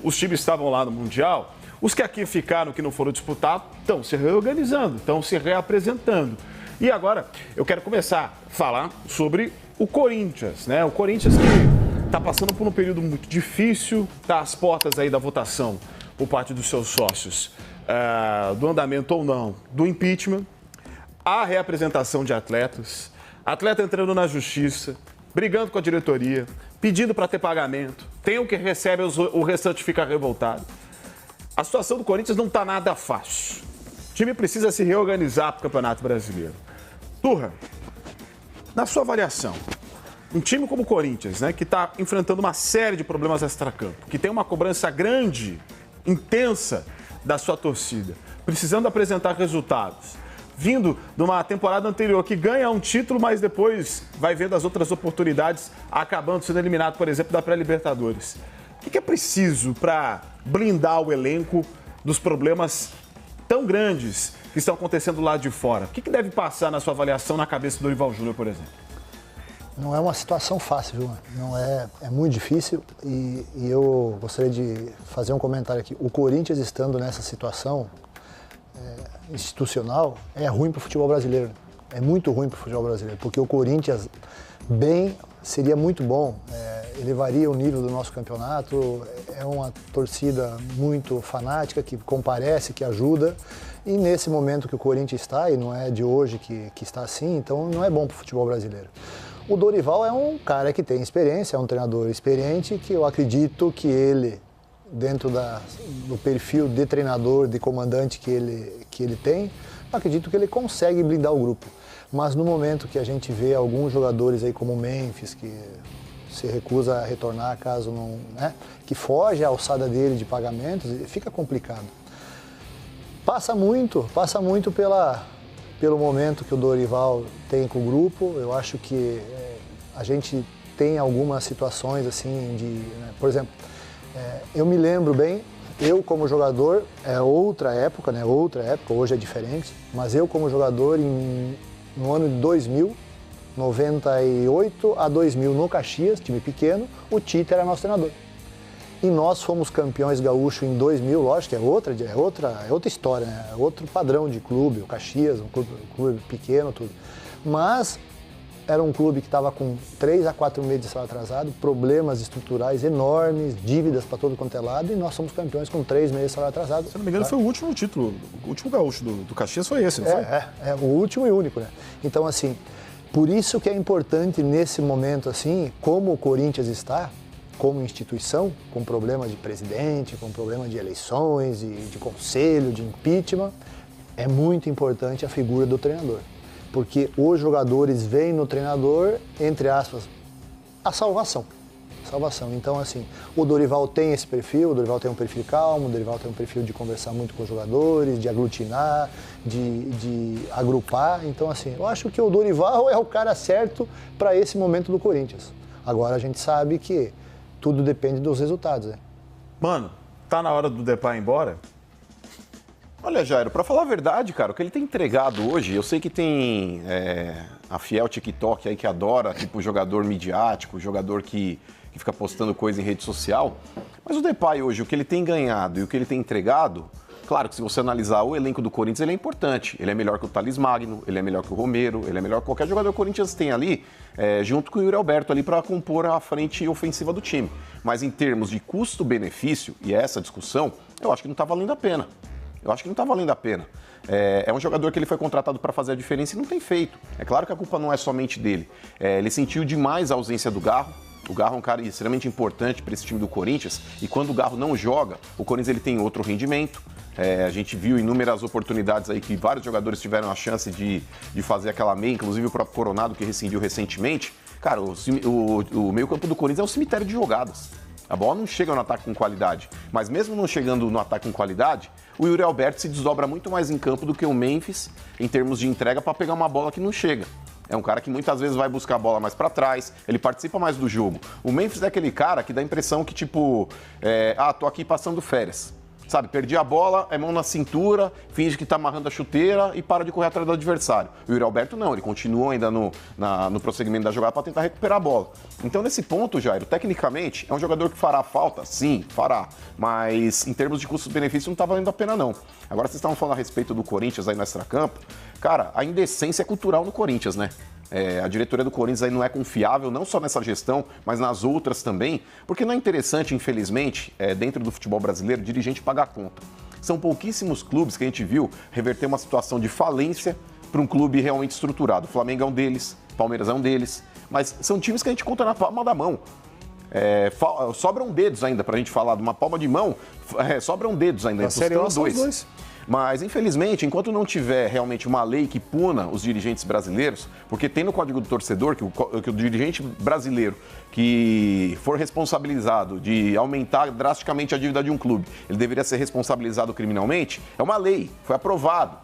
os times estavam lá no Mundial, os que aqui ficaram, que não foram disputados, estão se reorganizando, estão se reapresentando. E agora eu quero começar a falar sobre o Corinthians, né? O Corinthians que está passando por um período muito difícil, está às portas aí da votação por parte dos seus sócios, do andamento ou não do impeachment, a reapresentação de atletas, atleta entrando na justiça, brigando com a diretoria, pedindo para ter pagamento, tem o que recebe, o restante fica revoltado. A situação do Corinthians não está nada fácil. O time precisa se reorganizar para o Campeonato Brasileiro. Turra, na sua avaliação, um time como o Corinthians, né, que está enfrentando uma série de problemas extracampo, que tem uma cobrança grande, intensa da sua torcida, precisando apresentar resultados, vindo de uma temporada anterior que ganha um título, mas depois vai vendo as outras oportunidades acabando sendo eliminado, por exemplo, da pré-Libertadores. O que é preciso para blindar o elenco dos problemas tão grandes que estão acontecendo lá de fora? O que deve passar na sua avaliação na cabeça do Dorival Júnior, por exemplo? Não é uma situação fácil, viu? Não é muito difícil e eu gostaria de fazer um comentário aqui. O Corinthians estando nessa situação institucional é ruim para o futebol brasileiro. É muito ruim para o futebol brasileiro, porque o Corinthians bem seria muito bom, elevaria o nível do nosso campeonato, é uma torcida muito fanática, que comparece, que ajuda, e nesse momento que o Corinthians está, e não é de hoje que está assim, então não é bom para o futebol brasileiro. O Dorival é um cara que tem experiência, é um treinador experiente, que eu acredito que ele, dentro do perfil de treinador, de comandante que ele tem, acredito que ele consegue blindar o grupo. Mas no momento que a gente vê alguns jogadores aí como o Memphis, que se recusa a retornar caso não, né, que foge à alçada dele de pagamentos, fica complicado. Passa muito pelo momento que o Dorival tem com o grupo. Eu acho que a gente tem algumas situações assim né, por exemplo, eu me lembro bem, eu como jogador, é outra época, hoje é diferente, mas eu como jogador no ano de 2000, 98 a 2000 no Caxias, time pequeno, o Tite era nosso treinador. E nós fomos campeões gaúchos em 2000, lógico que é outra história, né? É outro padrão de clube, o Caxias, um clube pequeno, tudo. Mas era um clube que estava com 3 a 4 meses de salário atrasado, problemas estruturais enormes, dívidas para todo quanto é lado, e nós somos campeões com 3 meses de salário atrasado. Se não me engano, foi o último título, o último gaúcho do Caxias foi esse, não foi? O último e único, né? Então, assim, por isso que é importante nesse momento, assim, como o Corinthians está, como instituição, com problema de presidente, com problema de eleições, de conselho, de impeachment, é muito importante a figura do treinador. Porque os jogadores veem no treinador, entre aspas, a salvação. Então, assim, o Dorival tem esse perfil, o Dorival tem um perfil calmo, o Dorival tem um perfil de conversar muito com os jogadores, de aglutinar, de agrupar. Então, assim, eu acho que o Dorival é o cara certo para esse momento do Corinthians. Agora a gente sabe que tudo depende dos resultados, né? Mano, tá na hora do Depay ir embora? Olha, Jairo, pra falar a verdade, cara, o que ele tem entregado hoje, eu sei que tem a fiel TikTok aí que adora, tipo, jogador midiático, jogador que fica postando coisa em rede social, mas o Depay hoje, o que ele tem ganhado e o que ele tem entregado, claro que se você analisar o elenco do Corinthians, ele é importante. Ele é melhor que o Thales Magno, ele é melhor que o Romero, ele é melhor que qualquer jogador que o Corinthians tem ali, junto com o Yuri Alberto ali para compor a frente ofensiva do time. Mas em termos de custo-benefício, e essa discussão, eu acho que não está valendo a pena. É um jogador que ele foi contratado para fazer a diferença e não tem feito. É claro que a culpa não é somente dele. Ele sentiu demais a ausência do Garro. O Garro é um cara extremamente importante para esse time do Corinthians. E quando o Garro não joga, o Corinthians ele tem outro rendimento. A gente viu inúmeras oportunidades aí que vários jogadores tiveram a chance de fazer aquela meia, inclusive o próprio Coronado, que rescindiu recentemente. Cara, o meio-campo do Corinthians é um cemitério de jogadas. A bola não chega no ataque com qualidade. Mas mesmo não chegando no ataque com qualidade, o Yuri Alberto se desdobra muito mais em campo do que o Memphis em termos de entrega para pegar uma bola que não chega. É um cara que muitas vezes vai buscar a bola mais para trás, ele participa mais do jogo. O Memphis é aquele cara que dá a impressão que, tipo, tô aqui passando férias. Sabe, perdi a bola, é mão na cintura, finge que tá amarrando a chuteira e para de correr atrás do adversário. O Yuri Alberto não, ele continua ainda no prosseguimento da jogada para tentar recuperar a bola. Então, nesse ponto, Jairo, tecnicamente, é um jogador que fará falta? Sim, fará. Mas, em termos de custo-benefício, não tá valendo a pena, não. Agora, vocês estavam falando a respeito do Corinthians aí no extracampo. Cara, a indecência é cultural no Corinthians, né? A diretoria do Corinthians aí não é confiável, não só nessa gestão, mas nas outras também, porque não é interessante, infelizmente, dentro do futebol brasileiro, dirigente pagar a conta. São pouquíssimos clubes que a gente viu reverter uma situação de falência para um clube realmente estruturado. O Flamengo é um deles, o Palmeiras é um deles, mas são times que a gente conta na palma da mão. Sobram dedos ainda para a gente falar de uma palma de mão, sobram dedos ainda. Na Série A são os dois. Mas, infelizmente, enquanto não tiver realmente uma lei que puna os dirigentes brasileiros, porque tem no Código do Torcedor que o dirigente brasileiro que for responsabilizado de aumentar drasticamente a dívida de um clube, ele deveria ser responsabilizado criminalmente, é uma lei, foi aprovado.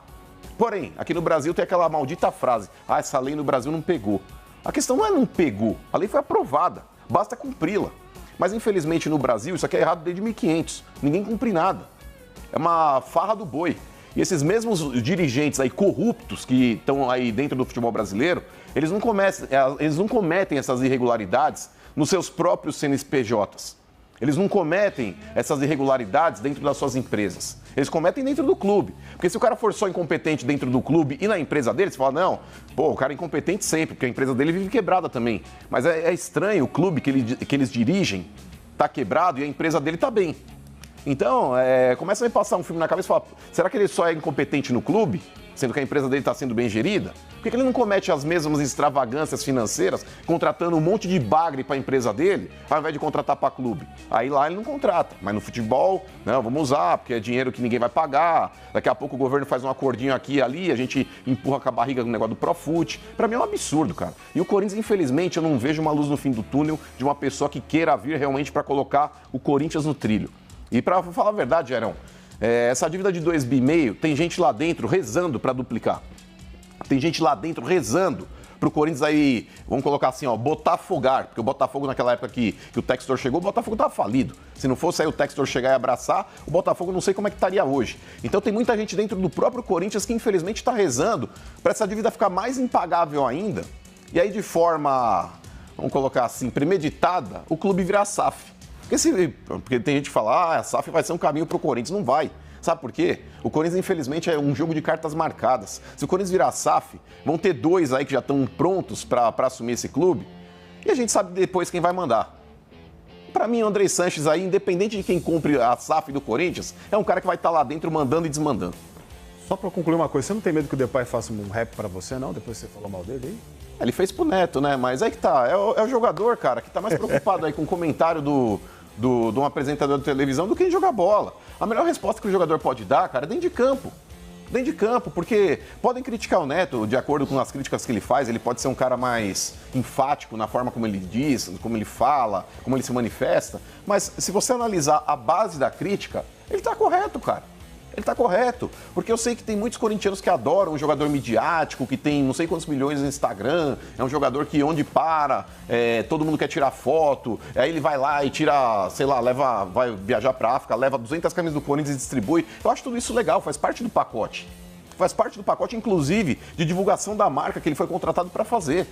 Porém, aqui no Brasil tem aquela maldita frase, essa lei no Brasil não pegou. A questão não é não pegou, a lei foi aprovada, basta cumpri-la. Mas, infelizmente, no Brasil, isso aqui é errado desde 1500, ninguém cumpre nada. É uma farra do boi. E esses mesmos dirigentes aí corruptos que estão aí dentro do futebol brasileiro, eles não cometem essas irregularidades nos seus próprios CNPJs. Eles não cometem essas irregularidades dentro das suas empresas. Eles cometem dentro do clube. Porque se o cara for só incompetente dentro do clube e na empresa dele, você fala, não, o cara é incompetente sempre, porque a empresa dele vive quebrada também. Mas é estranho o clube que eles dirigem tá quebrado e a empresa dele tá bem. Então, começa a me passar um filme na cabeça e fala, será que ele só é incompetente no clube, sendo que a empresa dele está sendo bem gerida? Por que ele não comete as mesmas extravagâncias financeiras, contratando um monte de bagre para a empresa dele, ao invés de contratar para clube? Aí lá ele não contrata, mas no futebol, não, vamos usar, porque é dinheiro que ninguém vai pagar, daqui a pouco o governo faz um acordinho aqui e ali, a gente empurra com a barriga no negócio do Profut. Para mim é um absurdo, cara. E o Corinthians, infelizmente, eu não vejo uma luz no fim do túnel de uma pessoa que queira vir realmente para colocar o Corinthians no trilho. E para falar a verdade, Gerão, essa dívida de 2,5 bi, tem gente lá dentro rezando para duplicar. Tem gente lá dentro rezando para o Corinthians aí, vamos colocar assim, ó, botafogar. Porque o Botafogo naquela época que o Textor chegou, o Botafogo estava falido. Se não fosse aí o Textor chegar e abraçar, o Botafogo não sei como é que estaria hoje. Então tem muita gente dentro do próprio Corinthians que infelizmente está rezando para essa dívida ficar mais impagável ainda. E aí de forma, vamos colocar assim, premeditada, o clube virar SAF. Porque tem gente que fala, a SAF vai ser um caminho para o Corinthians. Não vai. Sabe por quê? O Corinthians, infelizmente, é um jogo de cartas marcadas. Se o Corinthians virar SAF, vão ter dois aí que já estão prontos para assumir esse clube. E a gente sabe depois quem vai mandar. Para mim, o Andrei Sanches aí, independente de quem compre a SAF do Corinthians, é um cara que vai estar lá dentro mandando e desmandando. Só para concluir uma coisa, você não tem medo que o Depay faça um rap para você, não? Depois você falou mal dele aí? Ele fez pro Neto, né? Mas aí que tá. É o jogador, cara, que tá mais preocupado aí com o comentário de um apresentador de televisão do que em jogar bola. A melhor resposta que o jogador pode dar, cara, é dentro de campo. Dentro de campo, porque podem criticar o Neto, de acordo com as críticas que ele faz, ele pode ser um cara mais enfático na forma como ele diz, como ele fala, como ele se manifesta, mas se você analisar a base da crítica, ele tá correto, cara. Ele tá correto, porque eu sei que tem muitos corintianos que adoram um jogador midiático, que tem não sei quantos milhões no Instagram, é um jogador que onde para, todo mundo quer tirar foto, aí ele vai lá e tira, sei lá, vai viajar pra África, leva 200 camisas do Corinthians e distribui. Eu acho tudo isso legal, faz parte do pacote. Faz parte do pacote, inclusive, de divulgação da marca que ele foi contratado para fazer.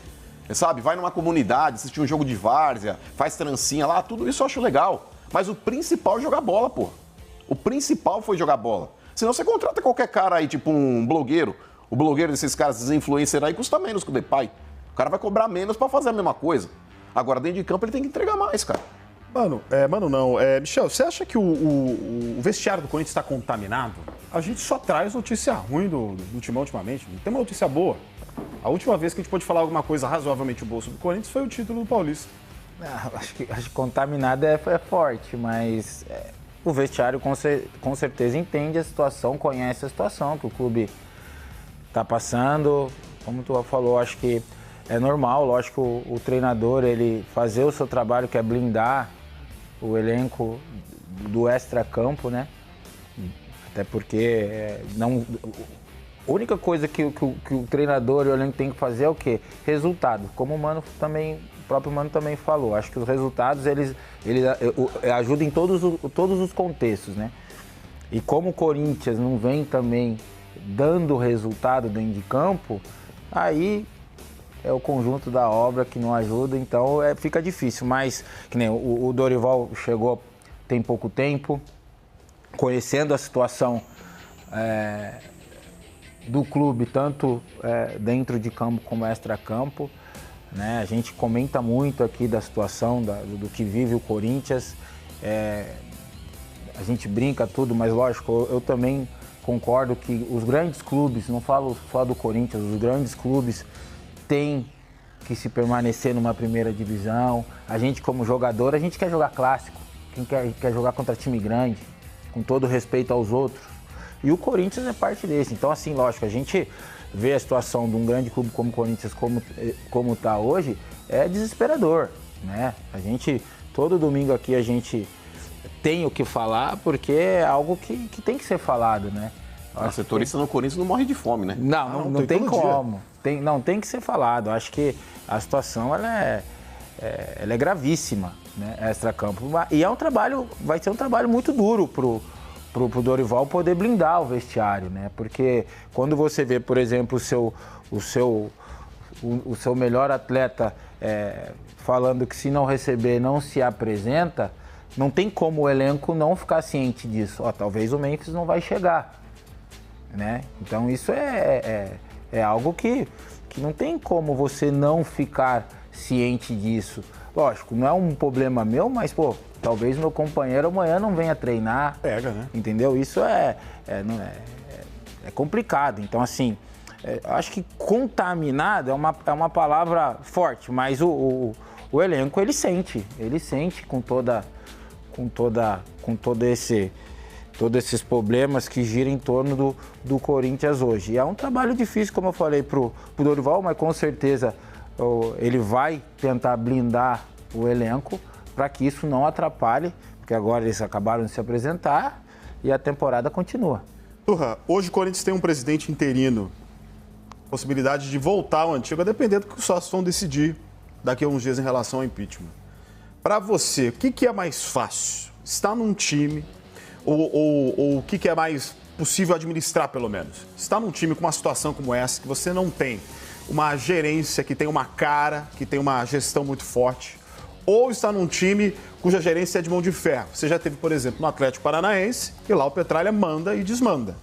Sabe, vai numa comunidade, assistir um jogo de várzea, faz trancinha lá, tudo isso eu acho legal. Mas o principal é jogar bola, pô. O principal foi jogar bola. Senão você contrata qualquer cara aí, tipo um blogueiro. O blogueiro desses caras, esses influencers aí, custa menos que o Depay. O cara vai cobrar menos pra fazer a mesma coisa. Agora, dentro de campo, ele tem que entregar mais, cara. Michel, você acha que o vestiário do Corinthians está contaminado? A gente só traz notícia ruim do Timão ultimamente. Não tem uma notícia boa. A última vez que a gente pôde falar alguma coisa razoavelmente boa sobre o Corinthians foi o título do Paulista. Acho que contaminado é forte, mas... O vestiário com certeza entende a situação, conhece a situação que o clube está passando. Como tu falou, acho que é normal, lógico, o treinador ele fazer o seu trabalho, que é blindar o elenco do extracampo, né? Até porque a única coisa que o treinador e o elenco tem que fazer é o quê? Resultado. Como o próprio Mano também falou. Acho que os resultados, eles ajudam em todos os contextos, né? E como o Corinthians não vem também dando resultado dentro de campo, aí é o conjunto da obra que não ajuda, então fica difícil. Mas, que nem o Dorival chegou tem pouco tempo, conhecendo a situação do clube, tanto dentro de campo como extra-campo, né? A gente comenta muito aqui da situação, do que vive o Corinthians. A gente brinca tudo, mas lógico, eu também concordo que os grandes clubes, não falo só do Corinthians, os grandes clubes têm que se permanecer numa primeira divisão. A gente, como jogador, a gente quer jogar clássico, quem quer jogar contra time grande, com todo respeito aos outros. E o Corinthians é parte desse. Então, assim, lógico, a gente vê a situação de um grande clube como o Corinthians, como está hoje, é desesperador, né? A gente, todo domingo aqui, a gente tem o que falar, porque é algo que tem que ser falado, né? O setorista no Corinthians não morre de fome, né? Não tem como. Tem que ser falado. Eu acho que a situação ela é gravíssima, né? Extra-campo. E vai ser um trabalho muito duro pro Dorival poder blindar o vestiário, né? Porque quando você vê, por exemplo, o seu melhor atleta falando que se não receber não se apresenta, não tem como o elenco não ficar ciente disso. Talvez o Memphis não vai chegar, né? Então isso é algo que não tem como você não ficar ciente disso. Lógico, não é um problema meu, mas, talvez meu companheiro amanhã não venha treinar. Pega, né? Entendeu? Isso é complicado. Então, assim, acho que contaminado é uma palavra forte, mas o elenco, ele sente todos esses problemas que giram em torno do Corinthians hoje. E é um trabalho difícil, como eu falei, pro Dorival, mas com certeza ele vai tentar blindar o elenco para que isso não atrapalhe, porque agora eles acabaram de se apresentar e a temporada continua. Turra, hoje o Corinthians tem um presidente interino, possibilidade de voltar ao antigo, a depender do que os sócios vão decidir daqui a uns dias em relação ao impeachment. Para você, o que é mais fácil? Estar num time ou o que é mais possível administrar, pelo menos? Estar num time com uma situação como essa, que você não tem uma gerência que tem uma cara, que tem uma gestão muito forte, ou estar num time cuja gerência é de mão de ferro? Você já teve, por exemplo, no Atlético Paranaense, e lá o Petralha manda e desmanda.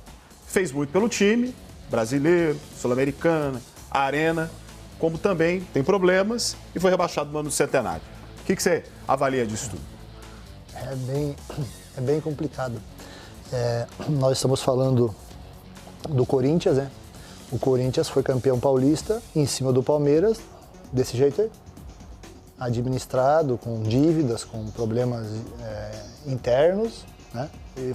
Fez muito pelo time, brasileiro, sul-americana, arena, como também tem problemas e foi rebaixado no ano do centenário. O que você avalia disso tudo? É bem complicado. Nós estamos falando do Corinthians, né? O Corinthians foi campeão paulista em cima do Palmeiras, desse jeito aí. Administrado, com dívidas, com problemas internos, né? E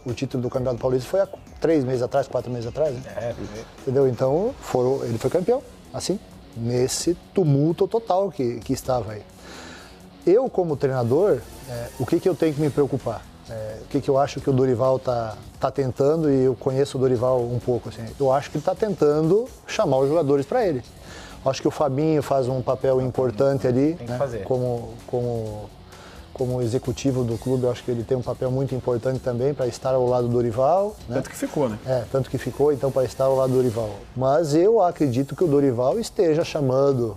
o título do Campeonato Paulista foi há 3 meses atrás, 4 meses atrás, né? Entendeu? Então, ele foi campeão, assim, nesse tumulto total que estava aí. Eu, como treinador, o que eu tenho que me preocupar? O que eu acho que o Dorival tá tentando, e eu conheço o Dorival um pouco, assim, eu acho que ele está tentando chamar os jogadores para ele. Acho que o Fabinho faz um papel importante ali, né? Como executivo do clube, eu acho que ele tem um papel muito importante também para estar ao lado do Dorival. Né? Tanto que ficou, né? Tanto que ficou, então, para estar ao lado do Dorival. Mas eu acredito que o Dorival esteja chamando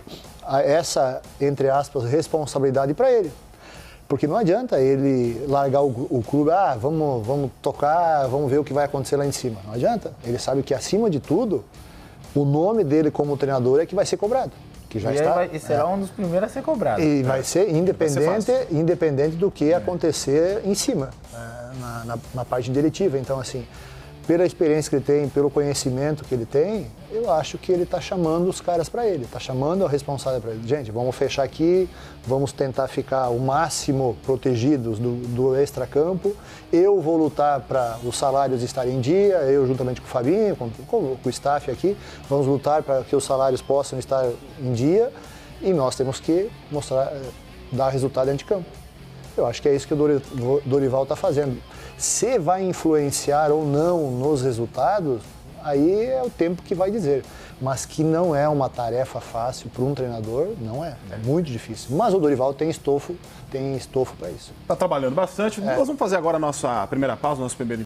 essa, entre aspas, responsabilidade para ele. Porque não adianta ele largar o clube, vamos tocar, vamos ver o que vai acontecer lá em cima. Não adianta. Ele sabe que, acima de tudo, o nome dele como treinador é que vai ser cobrado. Que já está. E será um dos primeiros a ser cobrado. E vai ser independente do que acontecer em cima, na parte diretiva. Então, assim, pela experiência que ele tem, pelo conhecimento que ele tem, eu acho que ele está chamando os caras para ele, está chamando a responsável para ele. Gente, vamos fechar aqui, vamos tentar ficar o máximo protegidos do extracampo. Eu vou lutar para os salários estarem em dia, eu juntamente com o Fabinho, com o staff aqui, vamos lutar para que os salários possam estar em dia, e nós temos que dar resultado dentro de campo. Eu acho que é isso que o Dorival está fazendo. Se vai influenciar ou não nos resultados, aí é o tempo que vai dizer. Mas que não é uma tarefa fácil para um treinador, não é. É muito difícil. Mas o Dorival tem estofo para isso. Está trabalhando bastante. Nós vamos fazer agora a nossa primeira pausa, nosso primeiro